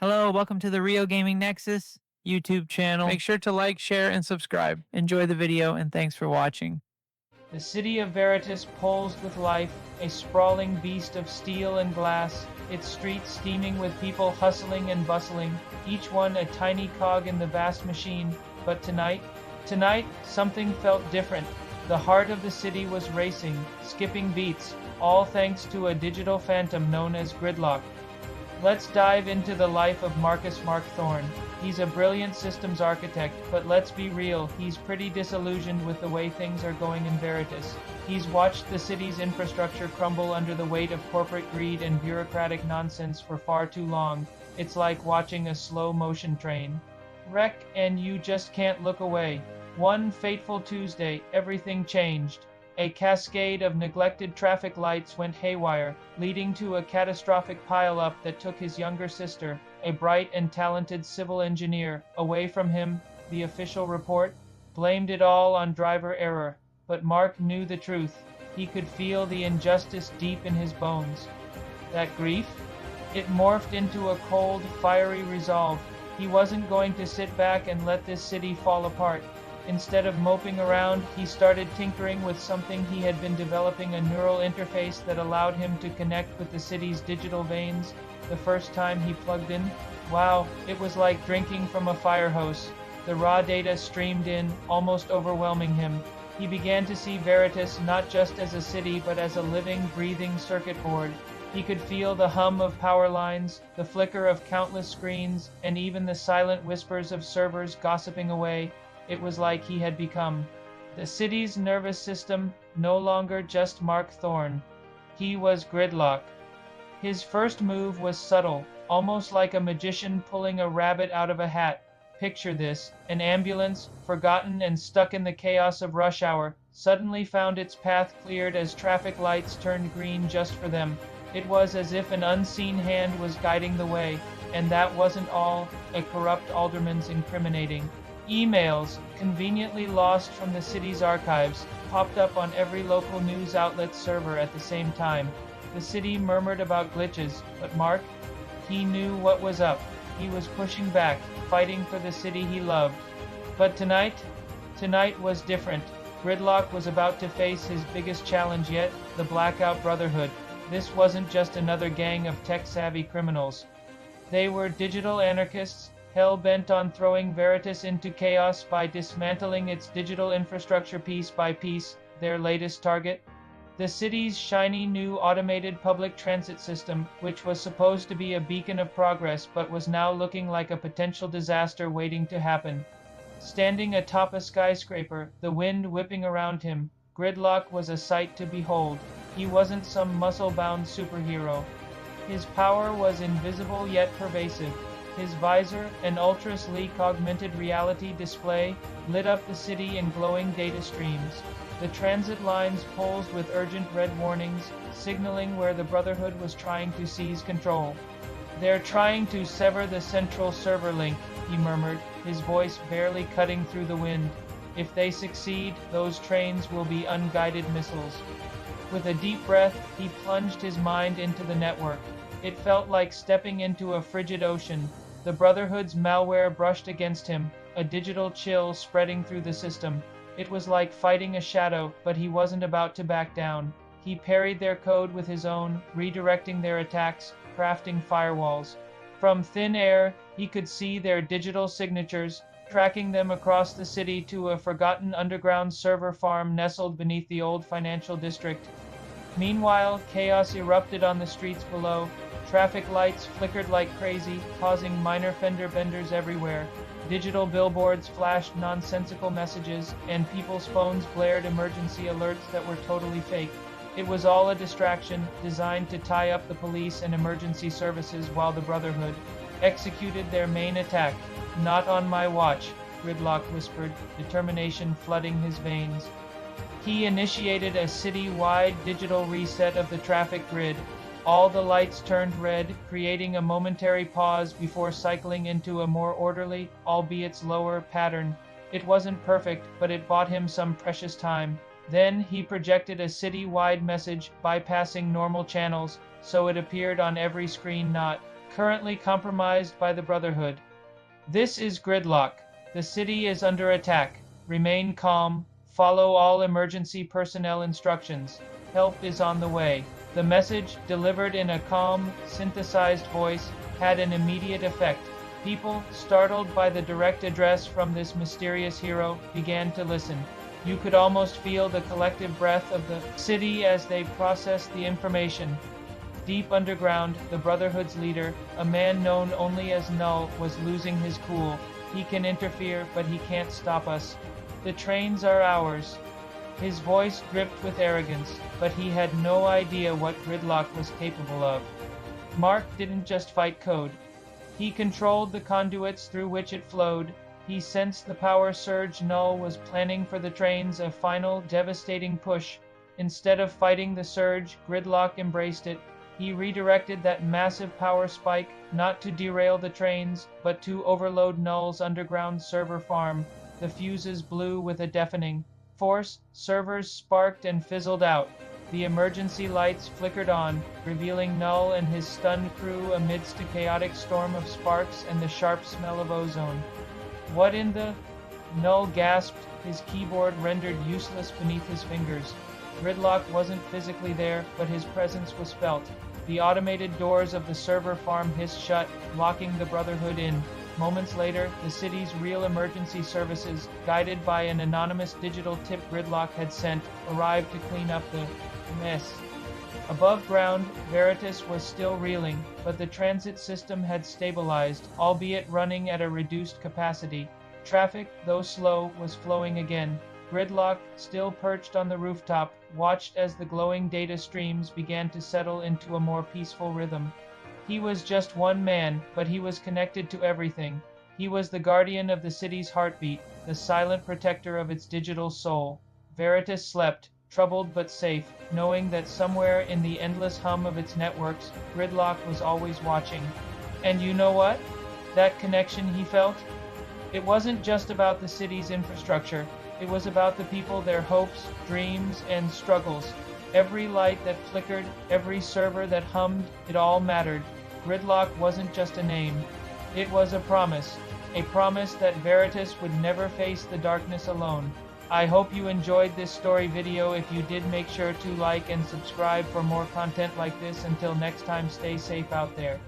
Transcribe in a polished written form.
Hello, welcome to the Rio Gaming Nexus YouTube channel. Make sure to like, share, and subscribe. Enjoy the video, and thanks for watching. The city of Veritas pulsed with life, a sprawling beast of steel and glass, its streets steaming with people hustling and bustling, each one a tiny cog in the vast machine. But tonight, something felt different. The heart of the city was racing, skipping beats, all thanks to a digital phantom known as Gridlock. Let's dive into the life of Mark Thorne. He's a brilliant systems architect, but let's be real, he's pretty disillusioned with the way things are going in Veritas. He's watched the city's infrastructure crumble under the weight of corporate greed and bureaucratic nonsense for far too long. It's like watching a slow-motion train wreck, and you just can't look away. One fateful Tuesday, everything changed. A cascade of neglected traffic lights went haywire, leading to a catastrophic pile-up that took his younger sister, a bright and talented civil engineer, away from him. The official report blamed it all on driver error, but Mark knew the truth. He could feel the injustice deep in his bones. That grief? It morphed into a cold, fiery resolve. He wasn't going to sit back and let this city fall apart. Instead of moping around, he started tinkering with something he had been developing, a neural interface that allowed him to connect with the city's digital veins. The first time he plugged in, wow, it was like drinking from a fire hose. The raw data streamed in, almost overwhelming him. He began to see Veritas not just as a city but as a living, breathing circuit board. He could feel the hum of power lines, the flicker of countless screens, and even the silent whispers of servers gossiping away. It was like he had become the city's nervous system, no longer just Mark Thorne. He was Gridlock. His first move was subtle, almost like a magician pulling a rabbit out of a hat. Picture this: an ambulance, forgotten and stuck in the chaos of rush hour, suddenly found its path cleared as traffic lights turned green just for them. It was as if an unseen hand was guiding the way. And that wasn't all. A corrupt alderman's incriminating emails, conveniently lost from the city's archives, popped up on every local news outlet's server at the same time. The city murmured about glitches, but Mark, he knew what was up. He was pushing back, fighting for the city he loved. But tonight was different. Gridlock was about to face his biggest challenge yet, the Blackout Brotherhood. This wasn't just another gang of tech-savvy criminals. They were digital anarchists, hell-bent on throwing Veritas into chaos by dismantling its digital infrastructure piece by piece. Their latest target? The city's shiny new automated public transit system, which was supposed to be a beacon of progress but was now looking like a potential disaster waiting to happen. Standing atop a skyscraper, the wind whipping around him, Gridlock was a sight to behold. He wasn't some muscle-bound superhero. His power was invisible yet pervasive. His visor, an ultra-sleek augmented reality display, lit up the city in glowing data streams. The transit lines pulsed with urgent red warnings, signaling where the Brotherhood was trying to seize control. "They're trying to sever the central server link," he murmured, his voice barely cutting through the wind. "If they succeed, those trains will be unguided missiles." With a deep breath, he plunged his mind into the network. It felt like stepping into a frigid ocean. The Brotherhood's malware brushed against him, a digital chill spreading through the system. It was like fighting a shadow, but he wasn't about to back down. He parried their code with his own, redirecting their attacks, crafting firewalls. From thin air, he could see their digital signatures, tracking them across the city to a forgotten underground server farm nestled beneath the old financial district. Meanwhile, chaos erupted on the streets below. Traffic lights flickered like crazy, causing minor fender benders everywhere. Digital billboards flashed nonsensical messages, and people's phones blared emergency alerts that were totally fake. It was all a distraction, designed to tie up the police and emergency services while the Brotherhood executed their main attack. "Not on my watch," Gridlock whispered, determination flooding his veins. He initiated a city-wide digital reset of the traffic grid. All the lights turned red, creating a momentary pause before cycling into a more orderly, albeit slower, pattern. It wasn't perfect, but it bought him some precious time. Then he projected a city-wide message, bypassing normal channels, so it appeared on every screen. Not currently compromised by the Brotherhood. This is Gridlock. The city is under attack. Remain calm. Follow all emergency personnel instructions. Help is on the way. The message, delivered in a calm, synthesized voice, had an immediate effect. People, startled by the direct address from this mysterious hero, began to listen. You could almost feel the collective breath of the city as they processed the information. Deep underground, the Brotherhood's leader, a man known only as Null, was losing his cool. He can interfere, but he can't stop us. The trains are ours. His voice dripped with arrogance, but he had no idea what Gridlock was capable of. Mark didn't just fight code. He controlled the conduits through which it flowed. He sensed the power surge Null was planning for the trains, a final, devastating push. Instead of fighting the surge, Gridlock embraced it. He redirected that massive power spike, not to derail the trains, but to overload Null's underground server farm. The fuses blew with a deafening force, servers sparked and fizzled out. The emergency lights flickered on, revealing Null and his stunned crew amidst a chaotic storm of sparks and the sharp smell of ozone. What in the... Null gasped, his keyboard rendered useless beneath his fingers. Gridlock wasn't physically there, but his presence was felt. The automated doors of the server farm hissed shut, locking the Brotherhood in. Moments later, the city's real emergency services, guided by an anonymous digital tip Gridlock had sent, arrived to clean up the mess. Above ground, Veritas was still reeling, but the transit system had stabilized, albeit running at a reduced capacity. Traffic, though slow, was flowing again. Gridlock, still perched on the rooftop, watched as the glowing data streams began to settle into a more peaceful rhythm. He was just one man, but he was connected to everything. He was the guardian of the city's heartbeat, the silent protector of its digital soul. Veritas slept, troubled but safe, knowing that somewhere in the endless hum of its networks, Gridlock was always watching. And you know what? That connection he felt? It wasn't just about the city's infrastructure. It was about the people, their hopes, dreams, and struggles. Every light that flickered, every server that hummed, it all mattered. Gridlock wasn't just a name. It was a promise that Veritas would never face the darkness alone. I hope you enjoyed this story video. If you did, make sure to like and subscribe for more content like this. Until next time, stay safe out there.